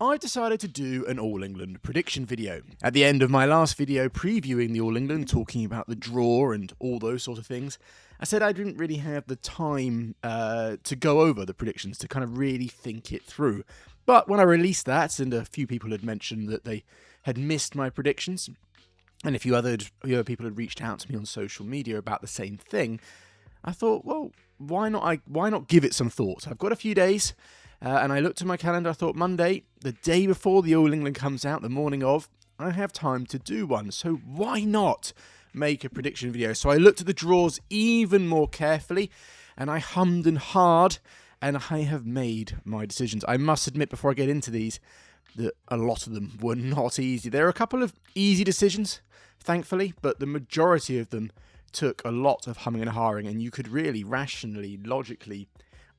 I decided to do an All England prediction video. At the end of my last video previewing the All England, talking about the draw and all those sort of things, I said I didn't really have the time to go over the predictions, to kind of really think it through. But when I released that, and a few people had mentioned that they had missed my predictions, and a few other people had reached out to me on social media about the same thing, I thought, well, why not give it some thought? I've got a few days. And I looked at my calendar, I thought Monday, the day before the All England comes out, the morning of, I have time to do one. So why not make a prediction video? So I looked at the draws even more carefully, and I hummed and hawed, and I have made my decisions. I must admit before I get into these that a lot of them were not easy. There are a couple of easy decisions, thankfully, but the majority of them took a lot of humming and hawing, and you could really rationally, logically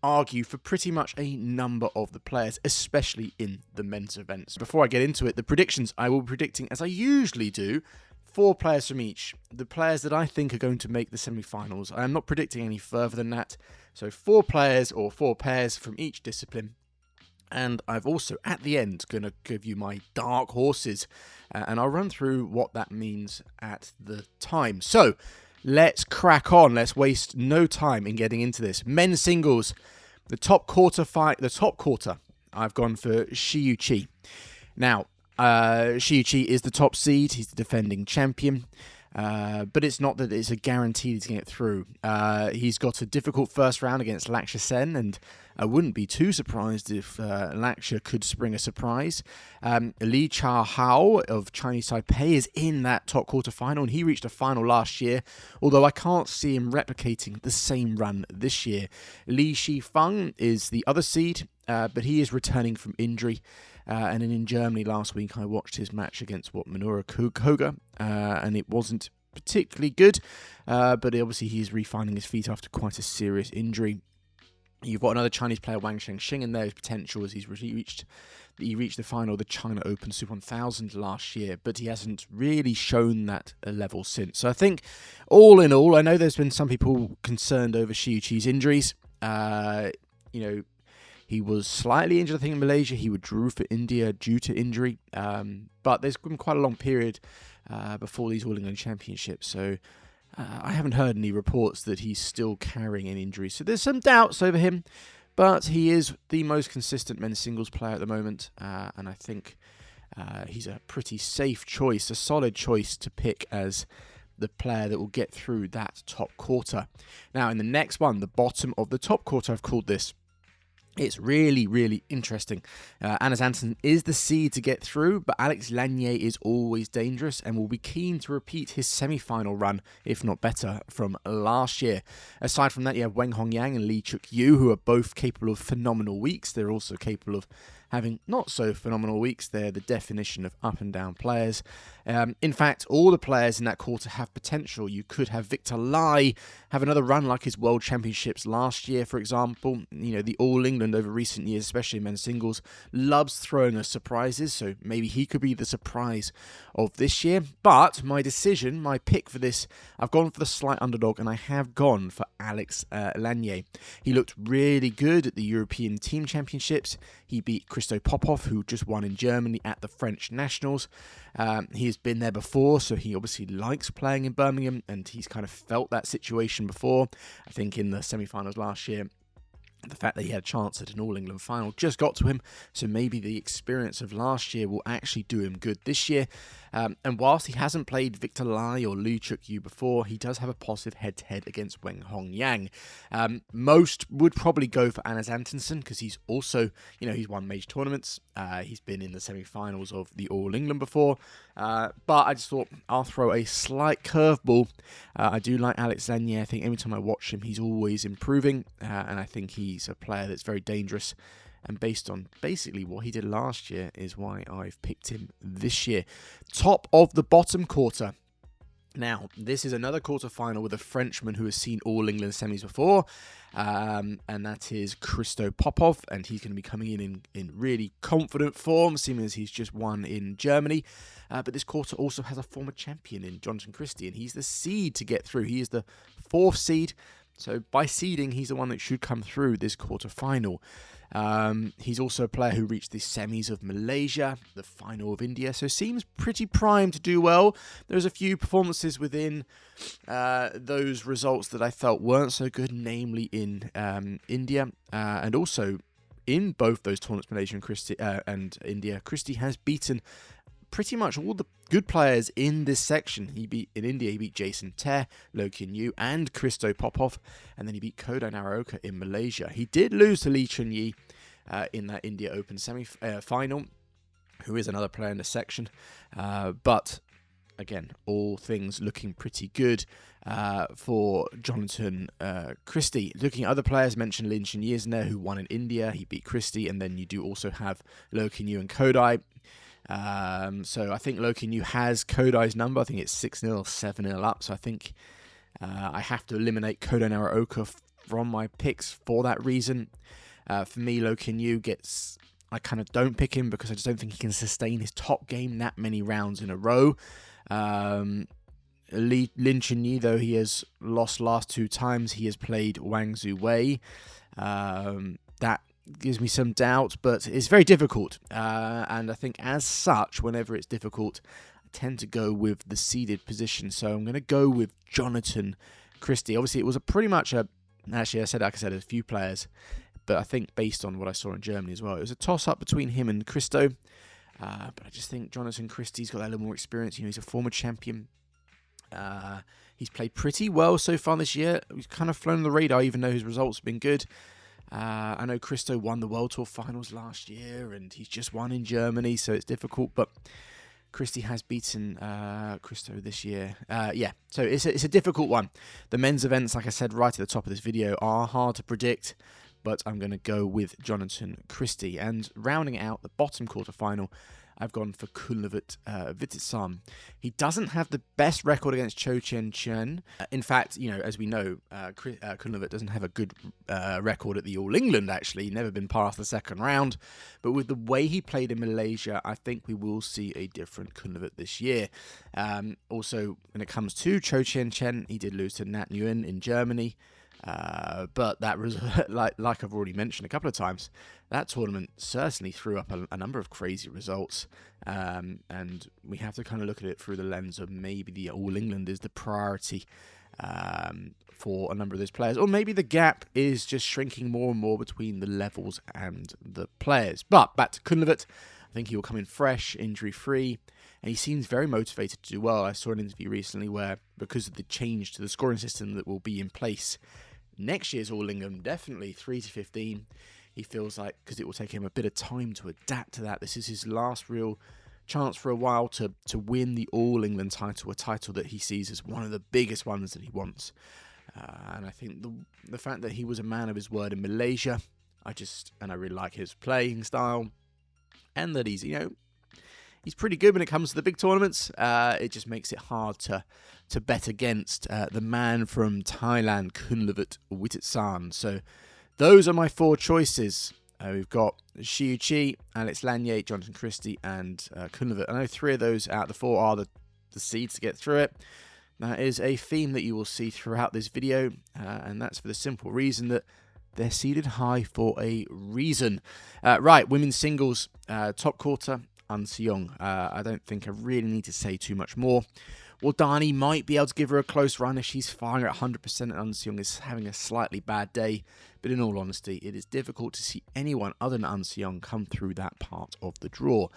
argue for pretty much a number of the players, especially in the men's events. Before I get into it, the predictions I will be predicting, as I usually do, 4 players from each. The players that I think are going to make the semi-finals. I am not predicting any further than that. So 4 players or 4 pairs from each discipline. And I've also, at the end, going to give you my dark horses. And I'll run through what that means at the time. So let's crack on. Let's waste no time in getting into this. Men's singles, the top quarter, I've gone for Shi Yuqi. Now, Shi Yuqi is the top seed. He's the defending champion. But it's not that it's a guarantee he's going to get through. He's got a difficult first round against Lakshya Sen, and I wouldn't be too surprised if Lakshya could spring a surprise. Li Cha-hao of Chinese Taipei is in that top quarter final, and he reached a final last year, although I can't see him replicating the same run this year. Li Shifeng is the other seed, but he is returning from injury. And then in Germany last week, I watched his match against Minoru Koga, and it wasn't particularly good, but obviously he's refinding his feet after quite a serious injury. You've got another Chinese player, Wang Shengxing, and there's potential as he reached the final of the China Open Super 1000 last year, but he hasn't really shown that level since. So I think, all in all, I know there's been some people concerned over Shi Yuqi's injuries. He was slightly injured, I think, in Malaysia. He withdrew for India due to injury. But there's been quite a long period before these All England Championships. So I haven't heard any reports that he's still carrying an injury. So there's some doubts over him. But he is the most consistent men's singles player at the moment. And I think he's a pretty safe choice, a solid choice to pick as the player that will get through that top quarter. Now, in the next one, the bottom of the top quarter, I've called this. It's really, really interesting. Anders Antonsen is the seed to get through, but Alex Lanier is always dangerous and will be keen to repeat his semi-final run, if not better, from last year. Aside from that, you have Weng Hongyang and Lee Chuk-yu, who are both capable of phenomenal weeks. They're also capable of having not so phenomenal weeks. They're the definition of up and down players. In fact, all the players in that quarter have potential. You could have Victor Lai have another run like his World Championships last year, for example. You know, the All England over recent years, especially in men's singles, loves throwing us surprises, so maybe he could be the surprise of this year. But my decision, my pick for this, I've gone for the slight underdog, and I have gone for Alex Lanier. He looked really good at the European Team Championships. He beat Christo Popov, who just won in Germany at the French Nationals. He has been there before, so he obviously likes playing in Birmingham, and he's kind of felt that situation before. I think in the semi-finals last year, the fact that he had a chance at an All England final just got to him, so maybe the experience of last year will actually do him good this year. And whilst he hasn't played Victor Lai or Lee Chuk-yu before, he does have a positive head-to-head against Weng Hongyang. Most would probably go for Anders Antonsen because he's also, he's won major tournaments. He's been in the semi-finals of the All England before. But I just thought I'll throw a slight curveball. I do like Alex Lanier. I think every time I watch him, he's always improving. And I think he's a player that's very dangerous. And based on basically what he did last year is why I've picked him this year. Top of the bottom quarter. Now, this is another quarter-final with a Frenchman who has seen All England semis before, and that is Christo Popov, and he's going to be coming in really confident form, seeming as he's just won in Germany. But this quarter also has a former champion in Jonathan Christie, and he's the seed to get through. He is the 4th seed, so by seeding, he's the one that should come through this quarter-final. He's also a player who reached the semis of Malaysia, the final of India, so seems pretty primed to do well. There's a few performances within those results that I felt weren't so good, namely in India, and also in both those tournaments, Malaysia and India. Christie has beaten pretty much all the good players in this section. In India, he beat Jason Teh, Loh Kin Yew, and Christo Popov, and then he beat Kodai Naraoka in Malaysia. He did lose to Lee Chun-Yi in that India Open semi-final, who is another player in the section, but again, all things looking pretty good for Jonathan Christie. Looking at other players, mentioned Lin Chun-Yi is in there, who won in India. He beat Christie, and then you do also have Loh Kin Yew and Kodai. So I think Loh Kin Yew has Kodai's number. I think it's 6-0, 7-0 up. So I think I have to eliminate Kodai Naraoka from my picks for that reason. For me, Loh Kin Yew I kind of don't pick him because I just don't think he can sustain his top game that many rounds in a row. Lin Chun-Yi, though he has lost last 2 times, he has played Wang Zhu Wei. That gives me some doubt, but it's very difficult. And I think as such, whenever it's difficult, I tend to go with the seeded position. So I'm going to go with Jonathan Christie. Obviously, it was actually, I said a few players, but I think based on what I saw in Germany as well, it was a toss-up between him and Christo. But I just think Jonathan Christie's got a little more experience. He's a former champion. He's played pretty well so far this year. He's kind of flown on the radar, even though his results have been good. I know Christo won the World Tour Finals last year, and he's just won in Germany, so it's difficult. But Christie has beaten Christo this year. So it's a difficult one. The men's events, like I said right at the top of this video, are hard to predict, but I'm going to go with Jonathan Christie. And rounding out the bottom quarterfinal, I've gone for Kunlavut Vitisan. He doesn't have the best record against Cho Chen Chen. In fact, as we know, Kunlavut doesn't have a good record at the All England, actually. Never been past the second round. But with the way he played in Malaysia, I think we will see a different Kunlavut this year. Also, when it comes to Cho Chen Chen, he did lose to Nat Nguyen in Germany. But that was, like I've already mentioned a couple of times, that tournament certainly threw up a number of crazy results, and we have to kind of look at it through the lens of maybe the All England is the priority for a number of those players, or maybe the gap is just shrinking more and more between the levels and the players. But back to Kunlavut, I think he will come in fresh, injury-free, and he seems very motivated to do well. I saw an interview recently where, because of the change to the scoring system that will be in place next year's All England, definitely 3 to 15. He feels like, because it will take him a bit of time to adapt to that, this is his last real chance for a while to win the All England title, a title that he sees as one of the biggest ones that he wants. And I think the fact that he was a man of his word in Malaysia, I really like his playing style, and that he's pretty good when it comes to the big tournaments. It just makes it hard to bet against the man from Thailand, Kunlavut Vitisan. So those are my 4 choices. We've got Xiu Qi, Alex Lanier, Jonathan Christie, and Kunlavut. I know 3 of those out of the 4 are the seeds to get through it. That is a theme that you will see throughout this video, and that's for the simple reason that they're seeded high for a reason. Right, women's singles, top quarter, An Seong. I don't think I really need to say too much more. Wardani might be able to give her a close run if she's firing at 100% and An Seong is having a slightly bad day. But in all honesty, it is difficult to see anyone other than An Seong come through that part of the draw.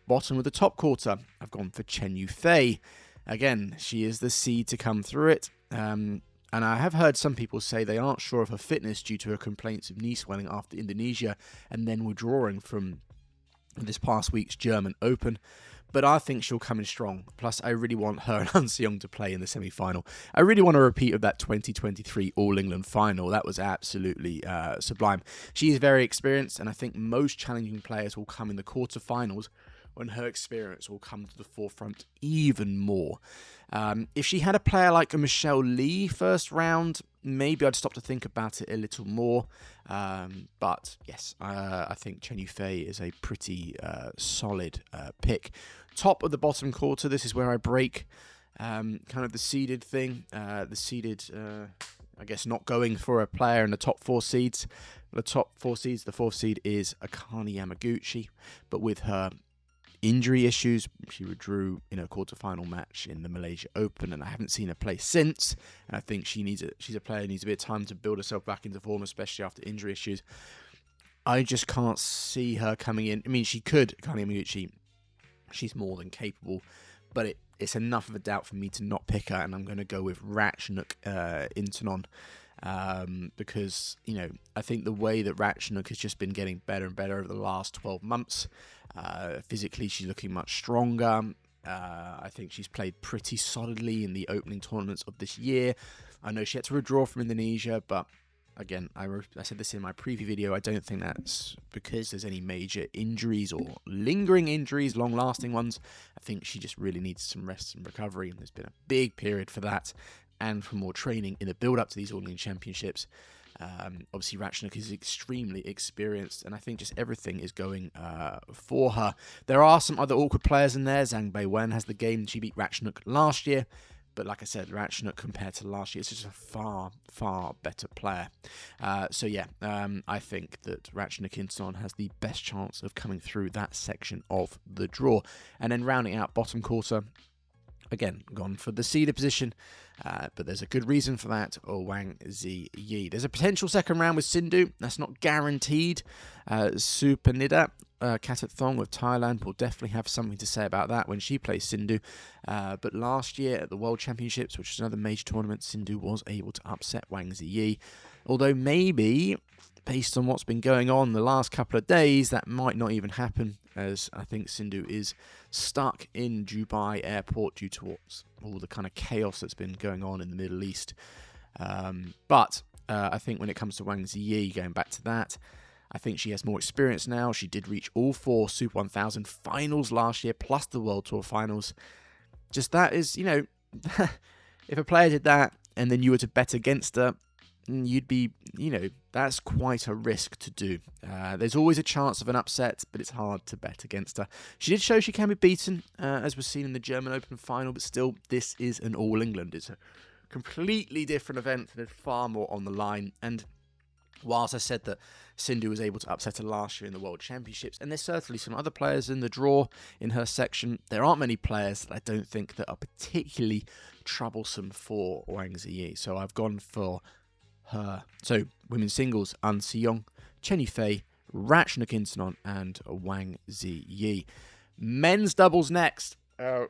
Bottom of the top quarter, I've gone for Chen Yufei. Again, she is the seed to come through it. And I have heard some people say they aren't sure of her fitness due to her complaints of knee swelling after Indonesia and then withdrawing from this past week's German Open. But I think she'll come in strong. Plus, I really want her and An Seong to play in the semi-final. I really want a repeat of that 2023 All England final. That was absolutely sublime. She is very experienced, and I think most challenging players will come in the quarterfinals when her experience will come to the forefront even more. If she had a player like a Michelle Lee first round, maybe I'd stop to think about it a little more. But yes, I think Chen Yufei is a pretty solid pick. Top of the bottom quarter, this is where I break kind of the seeded thing. I guess not going for a player in the top 4 seeds. the top 4 seeds. The 4th seed is Akane Yamaguchi, but with her injury issues, she withdrew in her quarterfinal match in the Malaysia Open, and I haven't seen her play since. And I think she's a player who needs a bit of time to build herself back into form, especially after injury issues. I just can't see her coming in. I mean, she could, Akane Yamaguchi. She's more than capable, but it's enough of a doubt for me to not pick her, and I'm going to go with Ratchnuk Intanon. Because, I think the way that Ratchnuk has just been getting better and better over the last 12 months, physically she's looking much stronger. I think she's played pretty solidly in the opening tournaments of this year. I know she had to withdraw from Indonesia, but again, I said this in my preview video, I don't think that's because there's any major injuries or lingering injuries, long-lasting ones. I think she just really needs some rest and recovery, and there's been a big period for that, and for more training in the build-up to these All England Championships. Obviously, Ratchnuk is extremely experienced, and I think just everything is going for her. There are some other awkward players in there. Zhang Beiwen has the game. She beat Ratchnuk last year, but like I said, Ratchnuk compared to last year is just a far, far better player. I think that Ratchnuk Intanon has the best chance of coming through that section of the draw. And then rounding out bottom quarter, again, gone for the seeder position, but there's a good reason for that. Wang Ziyi. There's a potential second round with Sindhu. That's not guaranteed. Supanida Katathong of Thailand will definitely have something to say about that when she plays Sindhu. But last year at the World Championships, which is another major tournament, Sindhu was able to upset Wang Ziyi. Although maybe, based on what's been going on the last couple of days, that might not even happen, as I think Sindhu is stuck in Dubai airport due to all the kind of chaos that's been going on in the Middle East. But I think when it comes to Wang Ziyi, going back to that, I think she has more experience now. She did reach all 4 Super 1000 finals last year, plus the World Tour finals. Just that is, if a player did that and then you were to bet against her, you'd be, that's quite a risk to do. There's always a chance of an upset, but it's hard to bet against her. She did show she can be beaten, as was seen in the German Open final, but still, this is an All England. It's a completely different event. There's far more on the line, and whilst I said that Sindhu was able to upset her last year in the World Championships, and there's certainly some other players in the draw in her section, there aren't many players that I don't think that are particularly troublesome for Wang Ziyi. So I've gone for her. So women's singles, An Si-young, Chen Yifei, Ratchnuk Intanon, and Wang Ziyi. Men's doubles next.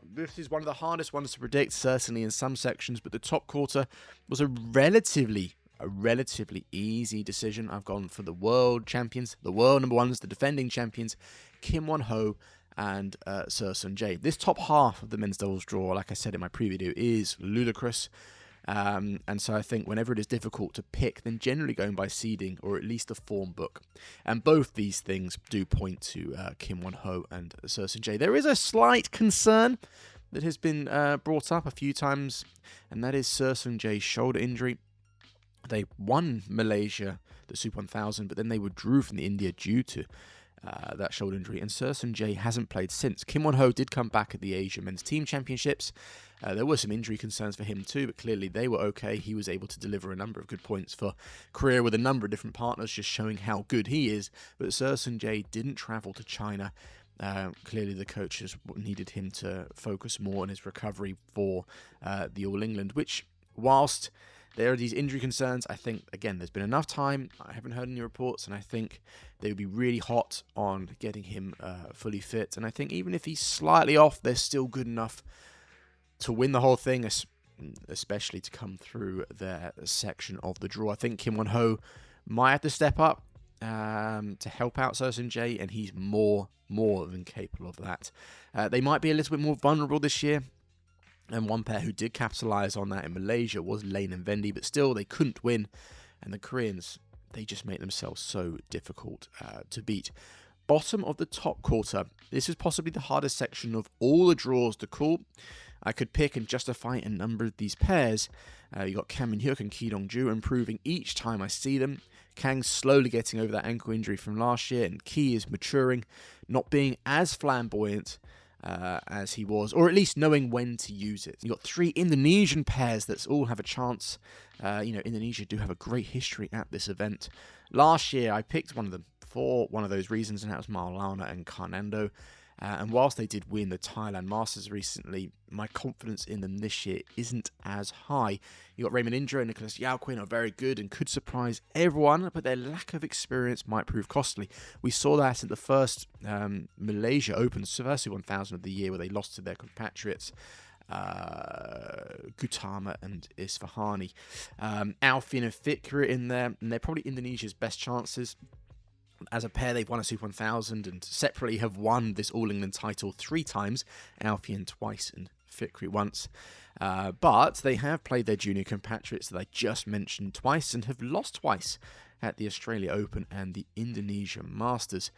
This is one of the hardest ones to predict, certainly in some sections, but the top quarter was a relatively easy decision. I've gone for the world champions, the world number ones, the defending champions, Kim Won-ho and Seo Seung-jae. This top half of the men's doubles draw, like I said in my preview video, is ludicrous. And so I think whenever it is difficult to pick, then generally going by seeding or at least a form book. And both these things do point to Kim Won-ho and Seo Seung-jae. There is a slight concern that has been brought up a few times, and that is Seo Seung-jae's shoulder injury. They won Malaysia, the Super 1000, but then they withdrew from the India due to that shoulder injury, and Seo Seung-jae hasn't played since. Kim Won-ho did come back at the Asia Men's Team Championships. There were some injury concerns for him too, but clearly they were okay. He was able to deliver a number of good points for Korea with a number of different partners, just showing how good he is. But Seo Seung-jae didn't travel to China. Clearly the coaches needed him to focus more on his recovery for the All England, which, whilst there are these injury concerns, I think, again, there's been enough time. I haven't heard any reports, and I think they would be really hot on getting him fully fit. And I think even if he's slightly off, they're still good enough to win the whole thing, especially to come through their section of the draw. I think Kim Won-ho might have to step up to help out Seo Seung-jae, and he's more than capable of that. They might be a little bit more vulnerable this year. And one pair who did capitalise on that in Malaysia was Lane and Vendy, but still they couldn't win. And the Koreans, they just make themselves so difficult to beat. Bottom of the top quarter. This is possibly the hardest section of all the draws to call. I could pick and justify a number of these pairs. You got Kang Min-hyuk and Ki Dong-ju improving each time I see them. Kang's slowly getting over that ankle injury from last year, and Ki is maturing, not being as flamboyant. as he was, or at least knowing when to use it. You've got 3 Indonesian pairs that all have a chance. Indonesia do have a great history at this event. Last year, I picked one of them for one of those reasons, and that was Maulana and Karnando. And whilst they did win the Thailand Masters recently, my confidence in them this year isn't as high. You got Raymond Indra and Nicholas Yauquin are very good and could surprise everyone, but their lack of experience might prove costly. We saw that at the first Malaysia Open, Subversi 1000 of the year, where they lost to their compatriots Gautama and Isfahani. Alfian and Fikri in there, and they're probably Indonesia's best chances. As a pair, they've won a Super 1000 and separately have won this All England title 3 times, Alfian twice and Fikri once. But they have played their junior compatriots that I just mentioned twice and have lost twice at the Australia Open and the Indonesia Masters.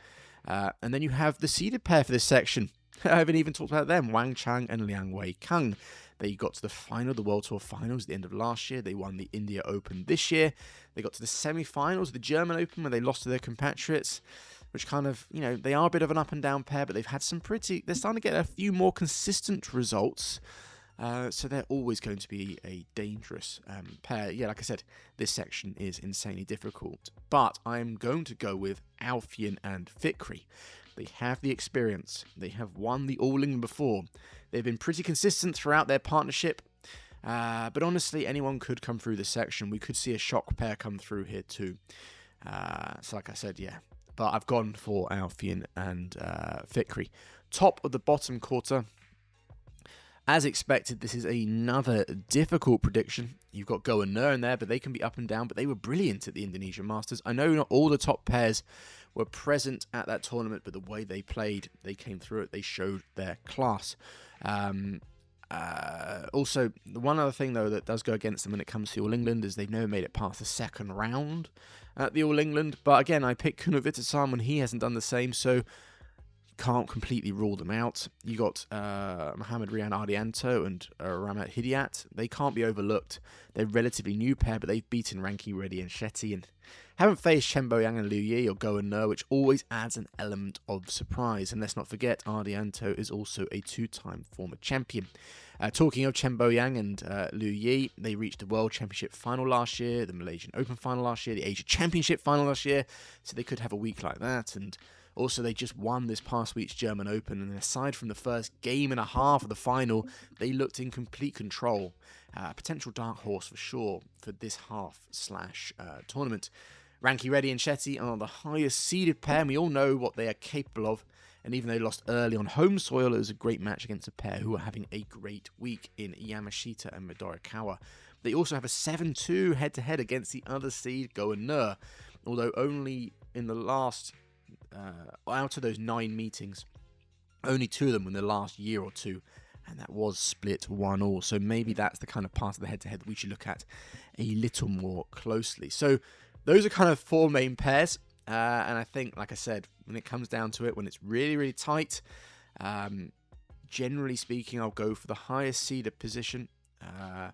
And then you have the seeded pair for this section. I haven't even talked about them, Wang Chang and Liang Wei Kang. They got to the final, the World Tour finals at the end of last year. They won the India Open this year. They got to the semi-finals of the German Open where they lost to their compatriots, which kind of, they are a bit of an up and down pair, but they've had they're starting to get a few more consistent results. So they're always going to be a dangerous pair. Yeah, like I said, this section is insanely difficult. But I'm going to go with Alfian and Fikri. They have the experience. They have won the All England before. They've been pretty consistent throughout their partnership. But honestly, anyone could come through this section. We could see a shock pair come through here too. So like I said, yeah. But I've gone for Alfian and Fikri. Top of the bottom quarter. As expected, this is another difficult prediction. You've got Go and Nur in there, but they can be up and down. But they were brilliant at the Indonesia Masters. I know not all the top pairs were present at that tournament, but the way they played, they came through it. They showed their class. Also, the one other thing, though, that does go against them when it comes to All England is they've never made it past the second round at the All England. But again, I picked Kuno Vitasan when he hasn't done the same, so can't completely rule them out. You got Mohamed Rian Ardianto and Ramat Hidiat. They can't be overlooked. They're a relatively new pair, but they've beaten Ranki Reddy and Shetty and haven't faced Chen Boyang and Liu Yi or Go and Nur, which always adds an element of surprise. And let's not forget, Ardianto is also a 2-time former champion. Talking of Chen Boyang and Liu Yi, they reached the World Championship final last year, the Malaysian Open final last year, the Asia Championship final last year, so they could have a week like that. And also, they just won this past week's German Open, and aside from the first game and a half of the final, they looked in complete control. Potential dark horse for sure for this half/tournament. Ranki Reddy and Shetty are the highest seeded pair, and we all know what they are capable of. And even though they lost early on home soil, it was a great match against a pair who are having a great week in Yamashita and Midorikawa. They also have a 7-2 head-to-head against the other seed, Go and Nur, although only in the last out of those 9 meetings, only 2 of them in the last year or two, and that was split 1-1. So maybe that's the kind of part of the head-to-head that we should look at a little more closely. So those are kind of 4 main pairs, and I think, like I said, when it comes down to it, when it's really, really tight, generally speaking, I'll go for the highest seeded position. I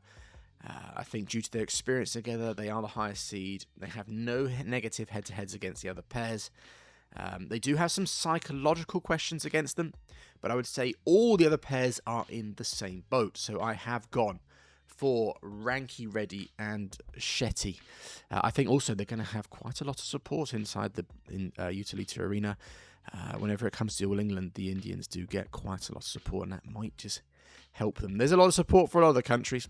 think due to their experience together, they are the highest seed. They have no negative head-to-heads against the other pairs. They do have some psychological questions against them, but I would say all the other pairs are in the same boat. So I have gone for Ranki Reddy and Shetty. I think also they're going to have quite a lot of support inside the Utilita Arena. Whenever it comes to All England, the Indians do get quite a lot of support, and that might just help them. There's a lot of support for a lot of the countries,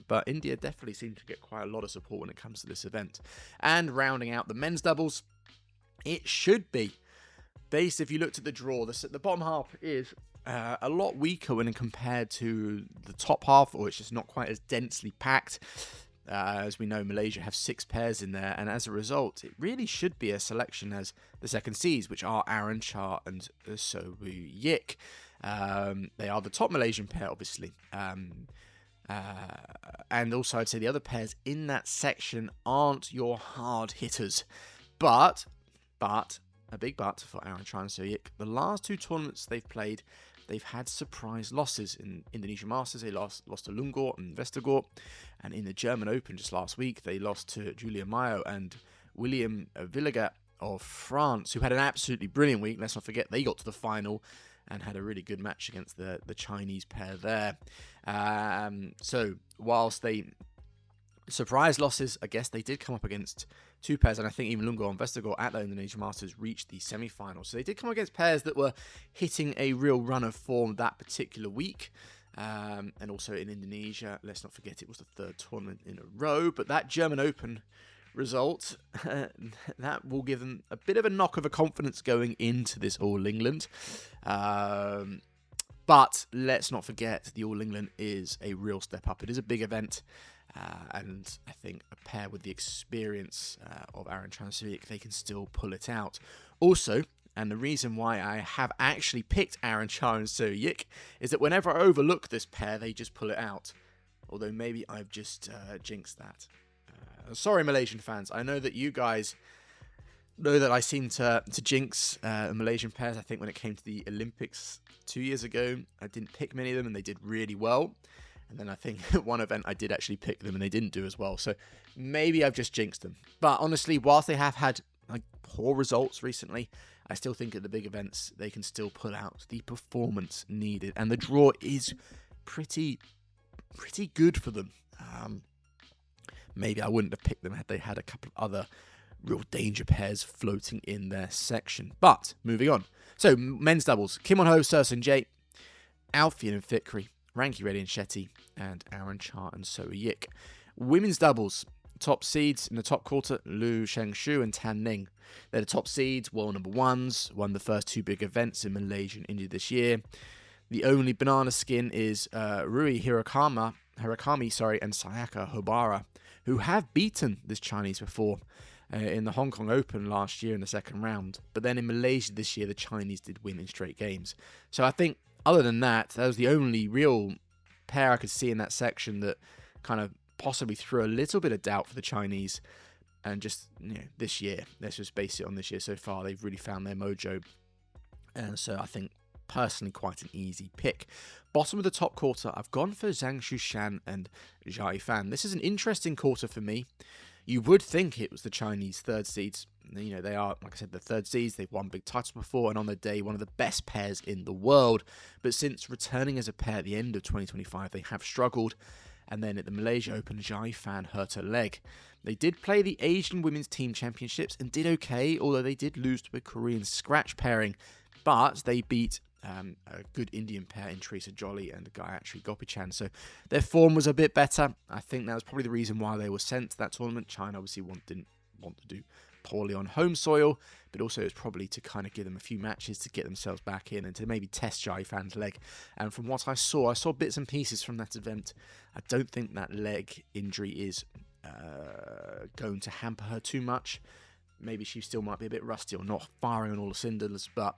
but India definitely seems to get quite a lot of support when it comes to this event. And rounding out the men's doubles, it should be, based if you looked at the draw, the bottom half is a lot weaker when compared to the top half, or it's just not quite as densely packed. As we know, Malaysia have 6 pairs in there, and as a result, it really should be a selection as the second seeds, which are Aaron Cha and Sobu Yik. They are the top Malaysian pair, obviously. And also, I'd say the other pairs in that section aren't your hard hitters. But, a big but for Aaron Cha and Sobu Yik, the last 2 tournaments they've played, they've had surprise losses. In Indonesia Masters, they lost to Lungor and Vestergaard. And in the German Open just last week, they lost to Julia Mayo and William Villegat of France, who had an absolutely brilliant week. Let's not forget, they got to the final and had a really good match against the Chinese pair there. So whilst they surprise losses, I guess they did come up against two pairs, and I think even Lungo and Vestergaard at the Indonesian Masters reached the semi-finals. So they did come against pairs that were hitting a real run of form that particular week. And also in Indonesia, let's not forget it was the third tournament in a row, but that German Open result, that will give them a bit of a knock of a confidence going into this All England. But let's not forget the All England is a real step up. It is a big event. And I think a pair with the experience of Aaron Chan-Soo-Yik, they can still pull it out. Also, and the reason why I have actually picked Aaron Chan-Soo-Yik is that whenever I overlook this pair, they just pull it out. Although maybe I've just jinxed that. Sorry, Malaysian fans. I know that you guys know that I seem to jinx Malaysian pairs. I think when it came to the Olympics 2 years ago, I didn't pick many of them and they did really well. And then I think at one event I did actually pick them and they didn't do as well. So maybe I've just jinxed them. But honestly, whilst they have had poor results recently, I still think at the big events they can still put out the performance needed. And the draw is pretty good for them. Maybe I wouldn't have picked them had they had a couple of other real danger pairs floating in their section. But moving on. So men's doubles. Kim Won-ho, Seo Sun-jae, Alfian and Fikri, Ranki Reddy and Shetty, and Aaron Chan-Soo-Yik. Women's doubles. Top seeds in the top quarter, Liu Shengshu and Tan Ning. They're the top seeds, world number ones, won the first two big events in Malaysia and India this year. The only banana skin is Rui Hirakami, and Sayaka Hobara, who have beaten this Chinese before in the Hong Kong Open last year in the second round. But then in Malaysia this year, the Chinese did win in straight games. So I think other than that, that was the only real pair I could see in that section that kind of possibly threw a little bit of doubt for the Chinese. And just, this year, let's just base it on this year so far, they've really found their mojo. And so I think personally quite an easy pick. Bottom of the top quarter, I've gone for Zhang Shushan and Jia Yifan. This is an interesting quarter for me. You would think it was the Chinese third seeds. They are, like I said, the third seeds. They've won big titles before, and on the day, one of the best pairs in the world. But since returning as a pair at the end of 2025, they have struggled. And then at the Malaysia Open, Jia Yifan hurt her leg. They did play the Asian Women's Team Championships and did okay, although they did lose to a Korean scratch pairing. But they beat a good Indian pair in Teresa Jolly and Gayatri Gopichan. So their form was a bit better. I think that was probably the reason why they were sent to that tournament. China obviously didn't want to do poorly on home soil, but also it was probably to kind of give them a few matches to get themselves back in and to maybe test Jia Yifan's leg. And from what I saw bits and pieces from that event. I don't think that leg injury is going to hamper her too much. Maybe she still might be a bit rusty or not firing on all the cylinders, but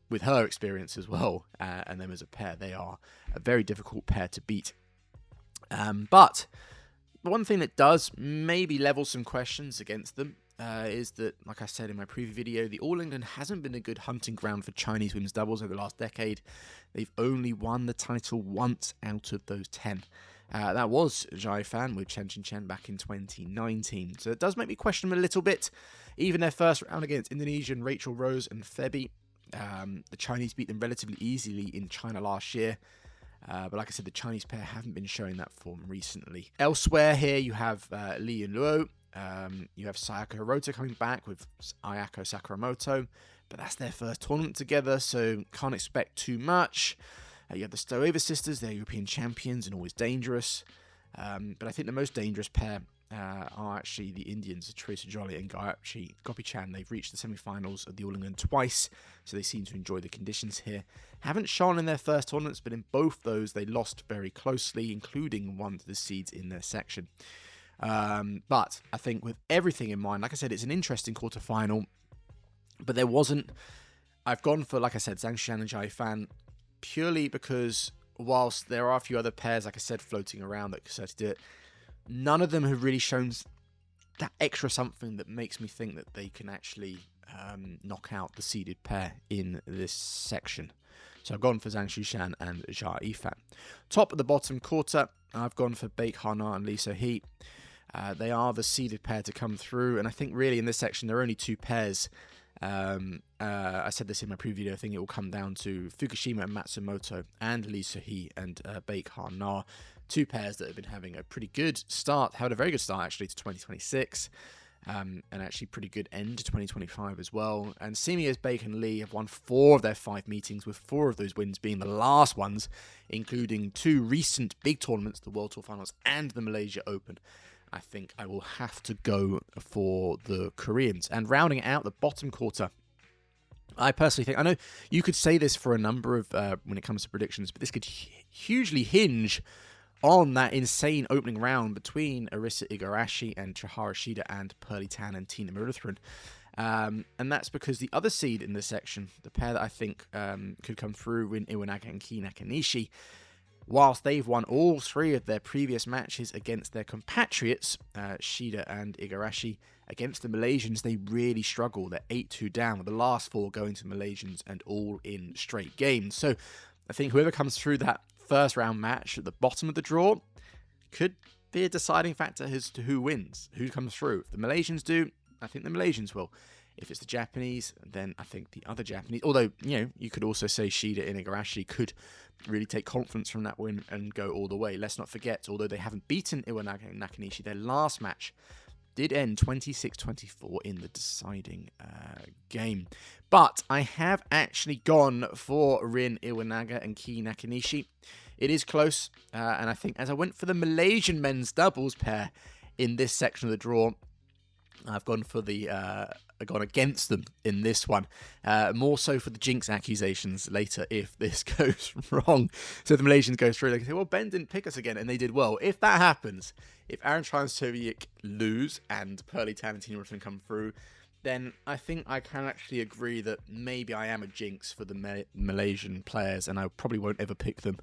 with her experience as well, and them as a pair, they are a very difficult pair to beat. But one thing that does maybe level some questions against them is that, like I said in my preview video, the All England hasn't been a good hunting ground for Chinese women's doubles over the last decade. They've only won the title once out of those 10. That was Jia Yifan with Chen Qingchen back in 2019. So it does make me question them a little bit. Even their first round against Indonesian Rachel Rose and Febi, the Chinese beat them relatively easily in China last year. But like I said, the Chinese pair haven't been showing that form recently. Elsewhere here, you have Li Yunluo. You have Sayaka Hirota coming back with Ayako Sakamoto. But that's their first tournament together, so can't expect too much. You have the Stoeva sisters. They're European champions and always dangerous. But I think the most dangerous pair are actually the Indians, Teresa Jolly and Gayatri Gopichan. They've reached the semi-finals of the All England twice, so they seem to enjoy the conditions here. Haven't shone in their first tournaments, but in both those they lost very closely, including one to the seeds in their section. But I think with everything in mind, like I said, it's an interesting quarter-final, but there wasn't... I've gone for, like I said, Zhang Shushan and Jia Yifan purely because whilst there are a few other pairs, like I said, floating around that could certainly do it, none of them have really shown that extra something that makes me think that they can actually knock out the seeded pair in this section. So I've gone for Zhang Shushan and Jia Yifan. Top of the bottom quarter, I've gone for Baek Hana and Lee So-hee. They are the seeded pair to come through, and I think really in this section there are only two pairs I said this in my preview video. I think it will come down to Fukushima and Matsumoto and Lee So-hee and Beckman, two pairs that have been having a pretty good start, had a very good start actually to 2026, and actually pretty good end to 2025 as well. And seemingly as Beck and Lee have won 4 of their 5 meetings, with 4 of those wins being the last ones, including 2 recent big tournaments, the World Tour Finals and the Malaysia Open. I think I will have to go for the Koreans. And rounding out the bottom quarter, I personally think, I know you could say this for a number of, when it comes to predictions, but this could hugely hinge on that insane opening round between Arisa Igarashi and Chihara Shida and Pearly Tan and Tina Murutharan. And that's because the other seed in this section, the pair that I think could come through, Rin Iwanaga and Kei Nakanishi, whilst they've won all 3 of their previous matches against their compatriots, Shida and Igarashi, against the Malaysians, they really struggle. They're 8-2 down, with the last 4 going to Malaysians and all in straight games. So I think whoever comes through that first round match at the bottom of the draw could be a deciding factor as to who wins, who comes through. If the Malaysians do, I think the Malaysians will. If it's the Japanese, then I think the other Japanese. Although, you could also say Shida and Igarashi could really take confidence from that win and go all the way. Let's not forget, although they haven't beaten Iwanaga and Nakanishi, their last match did end 26-24 in the deciding game. But I have actually gone for Rin Iwanaga and Kei Nakanishi. It is close, and I think as I went for the Malaysian men's doubles pair in this section of the draw, I've gone for I've gone against them in this one. More so for the jinx accusations later if this goes wrong. So if the Malaysians go through, they can say, well, Ben didn't pick us again, and they did well. If that happens, if Aaron Trans-Soviec lose and Pearly Tan and Tina Murutharan come through, then I think I can actually agree that maybe I am a jinx for the Malaysian players, and I probably won't ever pick them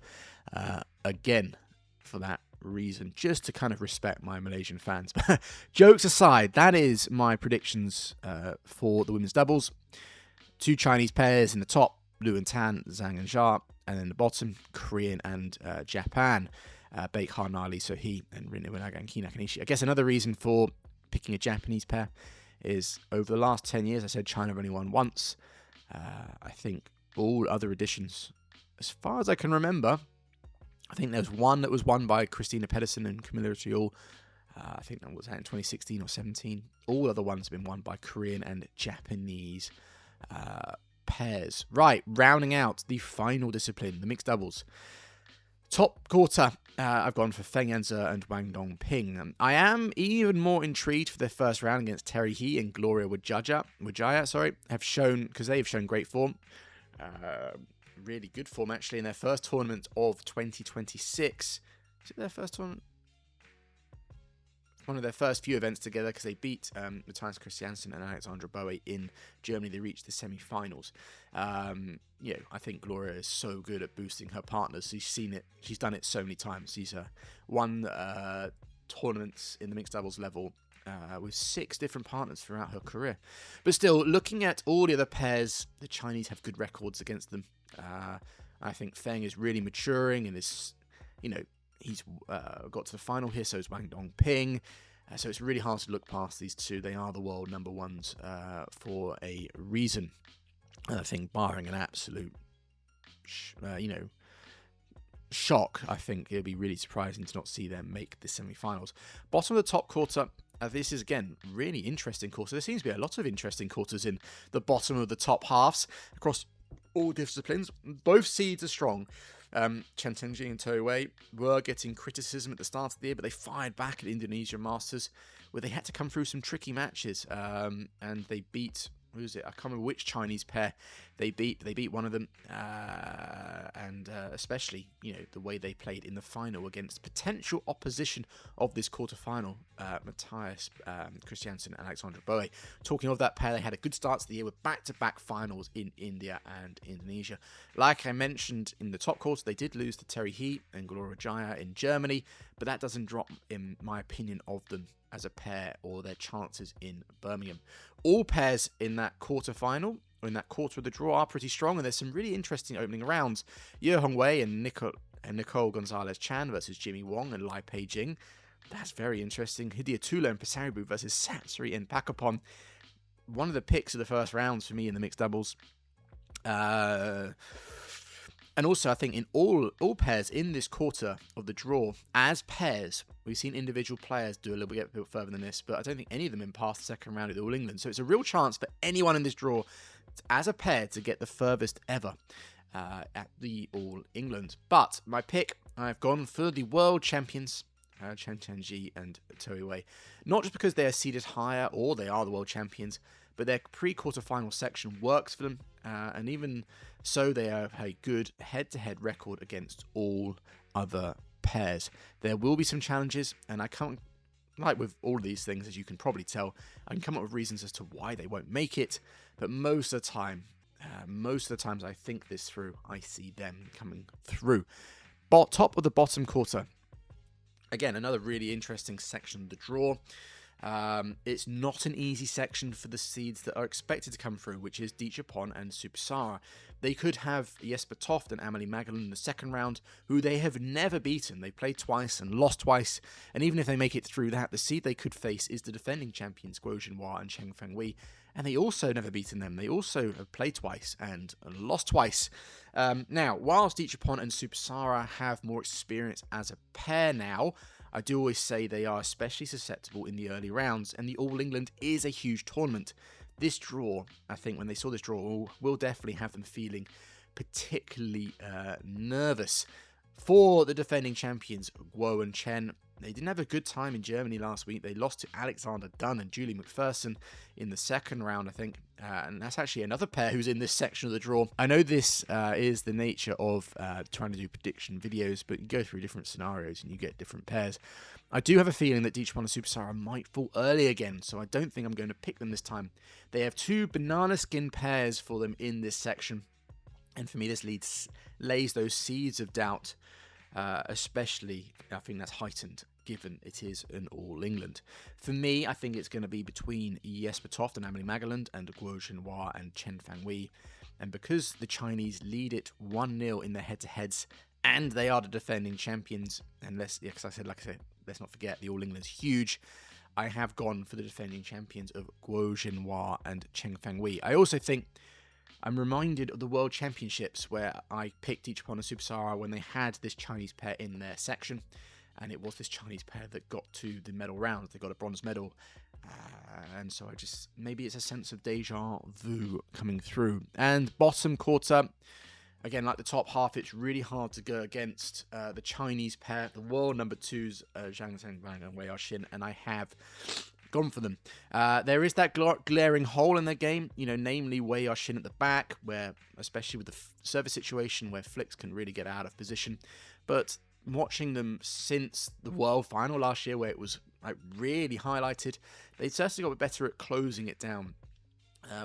again for that reason, just to kind of respect my Malaysian fans. But jokes aside, that is my predictions for the women's doubles. 2 Chinese pairs in the top, Lu and Tan, Zhang and Xia, and then the bottom, Korean and Japan, Beckman, Lee So-hee, and Rin Iwanaga and Kei Nakanishi. I guess another reason for picking a Japanese pair is over the last 10 years, I said China have only won once. I think all other editions, as far as I can remember, I think there was one that was won by Christina Pedersen and Camilla Riol. I think that was in 2016 or 17. All other ones have been won by Korean and Japanese pairs. Right, rounding out the final discipline, the mixed doubles. Top quarter, I've gone for Feng Yanze and Wang Dongping. I am even more intrigued for their first round against Terry He and Gloria Wijaya, have shown, because they've shown great form. Really good form actually in their first tournament of 2026. Is it their first tournament? One of their first few events together, because they beat Matthias Christiansen and Alexandra Boe in Germany. They reached the semi-finals. I think Gloria is so good at boosting her partners. She's seen it. She's done it so many times. She's won tournaments in the mixed doubles level with 6 different partners throughout her career. But still, looking at all the other pairs, the Chinese have good records against them. I think Feng is really maturing and is, he's got to the final here, so is Wang Dongping. So it's really hard to look past these two. They are the world number ones for a reason. And I think barring an absolute, shock, I think it'd be really surprising to not see them make the semi-finals. Bottom of the top quarter, this is, again, really interesting quarter. There seems to be a lot of interesting quarters in the bottom of the top halves across all disciplines. Both seeds are strong. Chen Tengji and Toei were getting criticism at the start of the year, but they fired back at Indonesia Masters, where they had to come through some tricky matches, and they beat, who is it? I can't remember which Chinese pair they beat. They beat one of them, and especially, the way they played in the final against potential opposition of this quarterfinal, Matthias Christiansen and Alexandra Boe. Talking of that pair, they had a good start to the year with back-to-back finals in India and Indonesia. Like I mentioned in the top quarter, they did lose to Terry He and Gloria Jaya in Germany, but that doesn't drop, in my opinion, of them as a pair or their chances in Birmingham. All pairs in that quarterfinal, or in that quarter of the draw, are pretty strong, and there's some really interesting opening rounds. Ye Hongwei and Nicole Gonzalez-Chan versus Jimmy Wong and Lai Pei-jing. That's very interesting. Hidia Tula and Pasaribu versus Satsuri and Pakapon. one of the picks of the first rounds for me in the mixed doubles. And also, I think in all pairs in this quarter of the draw, as pairs, we've seen individual players do a little bit further than this, but I don't think any of them have passed the second round of the All England. So it's a real chance for anyone in this draw, as a pair, to get the furthest ever at the All England. But my pick, I've gone for the world champions, Chen Tianji and Toei Wei. Not just because they are seeded higher or they are the world champions, but their pre-quarterfinal section works for them, and even so, they have a good head-to-head record against all other pairs. There will be some challenges, and I can't, like with all of these things, as you can probably tell, I can come up with reasons as to why they won't make it, but most of the times I think this through, I see them coming through. Top of the bottom quarter. Again, another really interesting section of the draw. It's not an easy section for the seeds that are expected to come through, which is Dichapon and Supasara. They could have Jesper Toft and Amelie Magellan in the second round, who they have never beaten. They played twice and lost twice, and even if they make it through that, the seed they could face is the defending champions Guo Jinhua and Cheng Fengwei, and they also never beaten them. They also have played twice and lost twice. Now, whilst Dichapon and Supasara have more experience as a pair now, I do always say they are especially susceptible in the early rounds, and the All England is a huge tournament. This draw, I think, when they saw this draw, will definitely have them feeling particularly nervous. For the defending champions, Guo and Chen, they didn't have a good time in Germany last week. They lost to Alexander Dunn and Julie McPherson in the second round, I think. And that's actually another pair who's in this section of the draw. I know this is the nature of trying to do prediction videos, but you go through different scenarios and you get different pairs. I do have a feeling that Dichapon and Supasara might fall early again, so I don't think I'm going to pick them this time. They have two banana skin pairs for them in this section. And for me, this lays those seeds of doubt, especially, I think that's heightened, given it is an All England. For me, I think it's going to be between Jesper Toft and Amelie Magellan and Guo Jinhua and Chen Fengwei. And because the Chinese lead it 1-0 in their head-to-heads, and they are the defending champions, and like I said, let's not forget, the All England's huge, I have gone for the defending champions of Guo Jinhua and Cheng Fengwei. I also think I'm reminded of the World Championships where I picked Dichapon and Supasara when they had this Chinese pair in their section, and it was this Chinese pair that got to the medal round. They got a bronze medal, and so maybe it's a sense of deja vu coming through. And bottom quarter, again, like the top half, it's really hard to go against the Chinese pair, the world number twos, Zhang Zhengbang and Wei Yaxin, and I have gone for them. There is that glaring hole in their game, namely Wei Yaxin at the back, where, especially with the service situation, where flicks can really get out of position. But watching them since the World Final last year, where it was really highlighted, they certainly got better at closing it down.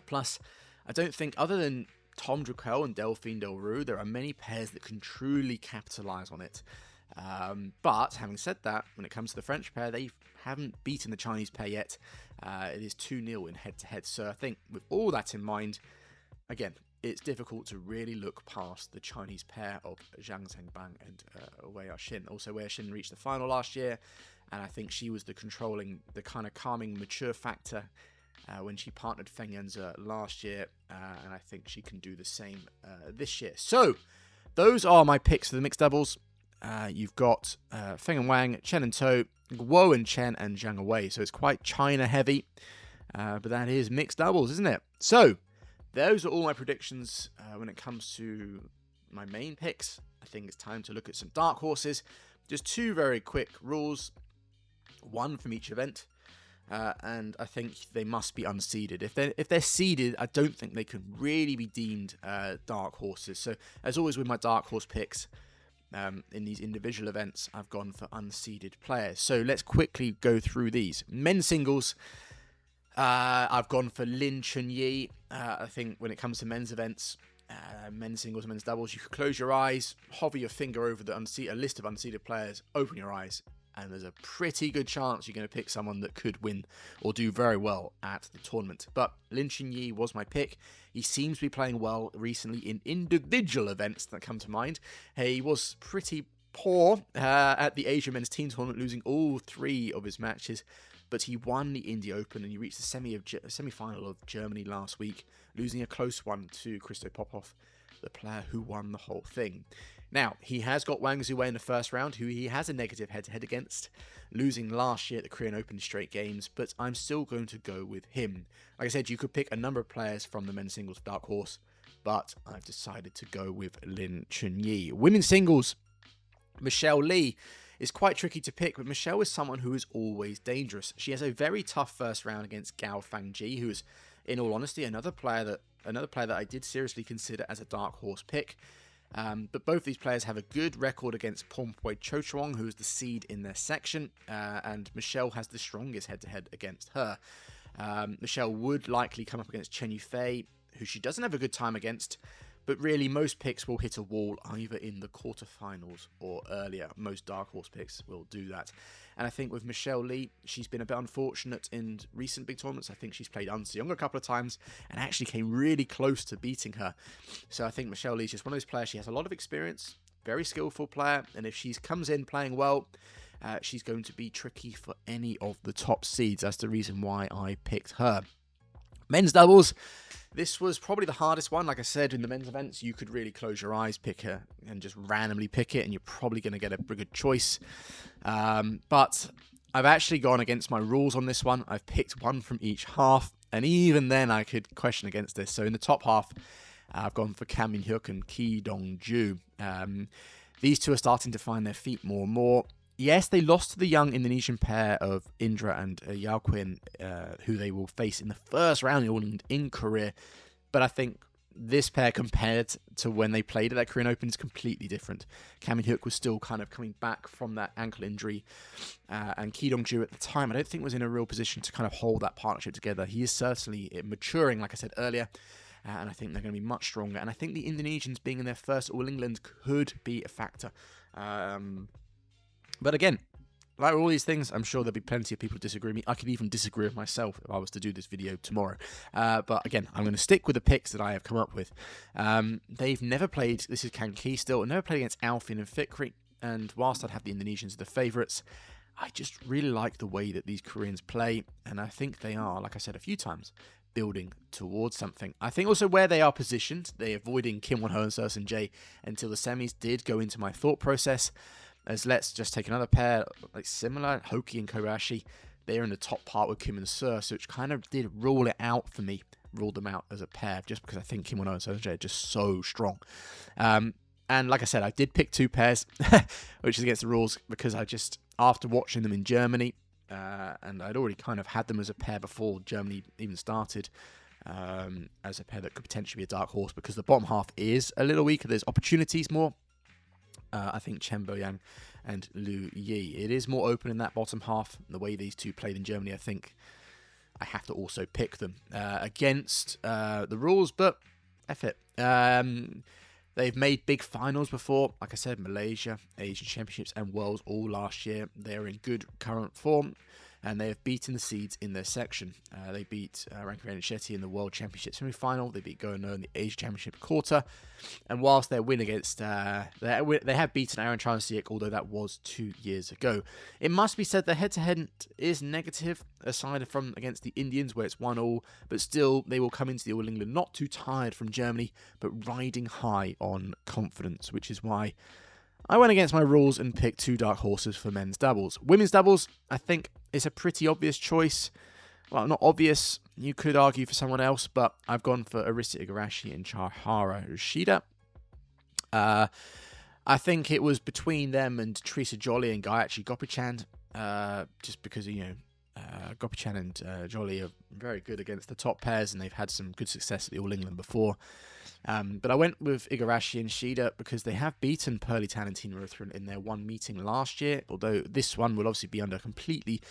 Plus, I don't think, other than Tom Druckel and Delphine Delroux, there are many pairs that can truly capitalise on it. But having said that, when it comes to the French pair, they haven't beaten the Chinese pair yet. It is 2-0 in head-to-head. So I think with all that in mind, again, it's difficult to really look past the Chinese pair of Zhang Zhengbang and Wei Yaxin. Also, Wei Yaxin reached the final last year, and I think she was the kind of calming, mature factor when she partnered Feng Yanze last year, and I think she can do the same this year. So, those are my picks for the mixed doubles. You've got Feng and Wang, Chen and To, Guo and Chen, and Zhang and Wei. So it's quite China heavy, but that is mixed doubles, isn't it? So those are all my predictions when it comes to my main picks. I think it's time to look at some dark horses. Just two very quick rules, one from each event. And I think they must be unseeded. If they're seeded, I don't think they can really be deemed dark horses. So as always with my dark horse picks, in these individual events, I've gone for unseeded players. So let's quickly go through these. Men's singles, I've gone for Lin Chunyi. I think when it comes to men's events, men's singles and men's doubles, you could close your eyes, hover your finger over a list of unseeded players, open your eyes, and there's a pretty good chance you're going to pick someone that could win or do very well at the tournament. But Lin Chunyi was my pick. He seems to be playing well recently in individual events that come to mind. He was pretty poor at the Asia Men's Team Tournament, losing all 3 of his matches. but he won the India Open and he reached the semi-final of Germany last week, losing a close one to Christo Popov, the player who won the whole thing. Now, he has got Wang Zuwei in the first round, who he has a negative head-to-head against, losing last year at the Korean Open straight games, but I'm still going to go with him. Like I said, you could pick a number of players from the men's singles dark horse, but I've decided to go with Lin Chunyi. Women's singles, Michelle Lee is quite tricky to pick, but Michelle is someone who is always dangerous. She has a very tough first round against Gao Fangji, who is, in all honesty, another player that I did seriously consider as a dark horse pick. But both these players have a good record against Pompoi Chochuong, who is the seed in their section, and Michelle has the strongest head-to-head against her. Michelle would likely come up against Chen Yufei, who she doesn't have a good time against, but really most picks will hit a wall either in the quarterfinals or earlier. Most dark horse picks will do that. And I think with Michelle Lee, she's been a bit unfortunate in recent big tournaments. I think she's played An Se-young a couple of times and actually came really close to beating her. So I think Michelle Lee is just one of those players. She has a lot of experience, very skillful player, and if she comes in playing well, she's going to be tricky for any of the top seeds. That's the reason why I picked her. Men's doubles. This was probably the hardest one. Like I said, in the men's events, you could really close your eyes, pick her, and just randomly pick it, and you're probably going to get a pretty good choice. But I've actually gone against my rules on this one. I've picked one from each half, and even then I could question against this. So in the top half, I've gone for Kam Min-hyuk and Ki Dong-ju. These two are starting to find their feet more and more. Yes, they lost to the young Indonesian pair of Indra and Yao Quinn, who they will face in the first round in Korea. But I think this pair, compared to when they played at that Korean Open, is completely different. Kam Min-hyuk was still kind of coming back from that ankle injury. And Ki Dong-ju at the time, I don't think was in a real position to kind of hold that partnership together. He is certainly maturing, like I said earlier. And I think they're going to be much stronger. And I think the Indonesians being in their first All England could be a factor. But again, like all these things, I'm sure there'll be plenty of people who disagree with me. I could even disagree with myself if I was to do this video tomorrow. But again, I'm going to stick with the picks that I have come up with. They've never played, this is Kang Ki still, never played against Alfin and Fikri. And whilst I'd have the Indonesians as the favourites, I just really like the way that these Koreans play. And I think they are, like I said a few times, building towards something. I think also where they are positioned, they're avoiding Kim Won-ho and Seo Sun-jae until the semis did go into my thought process. As let's just take another pair, like similar, Hoki and Kobayashi. They're in the top part with Kim and Seo, so which kind of did rule it out for me. Ruled them out as a pair, just because I think Kim Won-ho and Seo Sun-jae are just so strong. And like I said, I did pick two pairs, which is against the rules, because I just, after watching them in Germany, and I'd already kind of had them as a pair before Germany even started, as a pair that could potentially be a dark horse, because the bottom half is a little weaker. There's opportunities more. I think Chen Boyang and Liu Yi. It is more open in that bottom half. The way these two played in Germany, I think I have to also pick them against the rules, but F it. They've made big finals before. Like I said, Malaysia, Asian Championships and Worlds all last year. They're in good current form, and they have beaten the seeds in their section. They beat Rankiranee and Shetty in the World Championship semi-final. They beat Go-No in the Asia Championship quarter. And whilst their win against... they have beaten Aaron Chan-Siek, although that was 2 years ago. It must be said their head-to-head is negative, aside from against the Indians, where it's 1-1. But still, they will come into the All England not too tired from Germany, but riding high on confidence, which is why I went against my rules and picked two dark horses for men's doubles. Women's doubles, I think, is a pretty obvious choice. Well, not obvious. You could argue for someone else, but I've gone for Arisa Igarashi and Chihara Yoshida. I think it was between them and Teresa Joly and Gayatri Gopichand, just because, Gopichand and Joly are very good against the top pairs, and they've had some good success at the All England before. But I went with Igarashi and Shida because they have beaten Pearly Tan and Tina Ruthven in their one meeting last year, although this one will obviously be under completely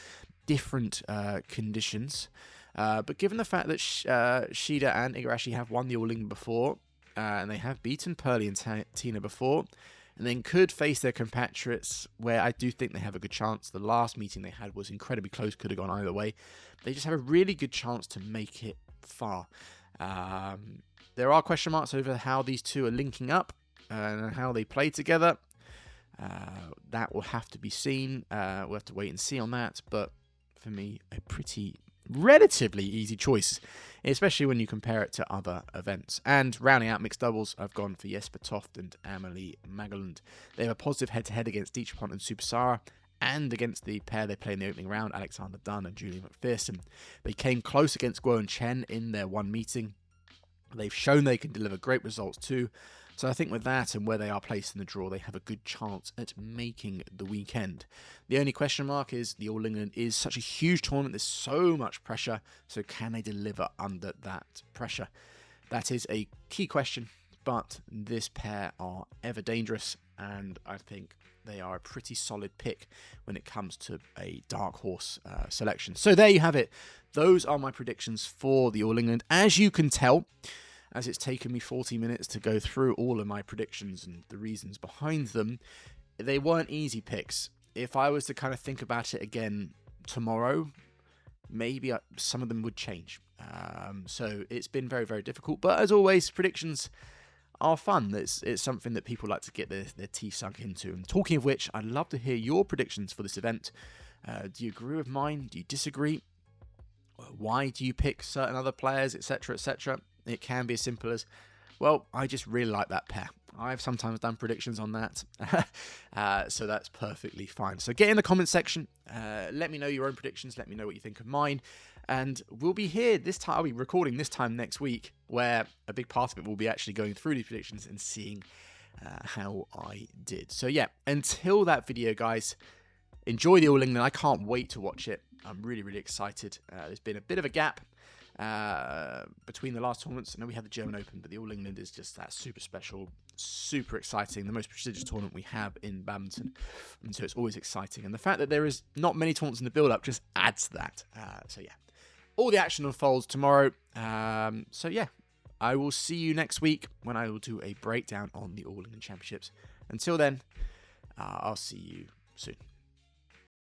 different conditions. But given the fact that Shida and Igarashi have won the All England before, and they have beaten Pearly and Tina before, and then could face their compatriots, where I do think they have a good chance. The last meeting they had was incredibly close, could have gone either way. They just have a really good chance to make it far. There are question marks over how these two are linking up and how they play together. That will have to be seen. We'll have to wait and see on that. But for me a pretty relatively easy choice, especially when you compare it to other events. And rounding out mixed doubles, I've gone for Jesper Toft and Amelie Magelund. They have a positive head-to-head against Dietrich and Supasara, and against the pair they played in the opening round, Alexander Dunn and Julian McPherson. They came close against Guo and Chen in their one meeting. They've shown they can deliver great results too. So I think with that and where they are placed in the draw, they have a good chance at making the weekend. The only question mark is the All England is such a huge tournament. There's so much pressure. So can they deliver under that pressure? That is a key question. But this pair are ever dangerous. And I think they are a pretty solid pick when it comes to a dark horse selection. So there you have it. Those are my predictions for the All England. As you can tell, as it's taken me 40 minutes to go through all of my predictions and the reasons behind them, they weren't easy picks. If I was to kind of think about it again tomorrow, maybe some of them would change. So it's been very, very difficult. But as always, predictions are fun. It's something that people like to get their teeth sunk into. And talking of which, I'd love to hear your predictions for this event. Do you agree with mine? Do you disagree? Why do you pick certain other players, etc., etc.? It can be as simple as, well, I just really like that pair. I've sometimes done predictions on that, so that's perfectly fine. So get in the comment section, let me know your own predictions, let me know what you think of mine, and we'll be here this time. I'll be recording this time next week, where a big part of it will be actually going through these predictions and seeing how I did. So yeah, until that video, guys, enjoy the All England. I can't wait to watch it. I'm really, really excited. There's been a bit of a gap between the last tournaments. I know we had the German Open, but the All England is just that super special, super exciting, the most prestigious tournament we have in badminton, and so it's always exciting. And the fact that there is not many tournaments in the build-up just adds to that. So yeah, all the action unfolds tomorrow. So yeah, I will see you next week when I will do a breakdown on the All England Championships. Until then, I'll see you soon.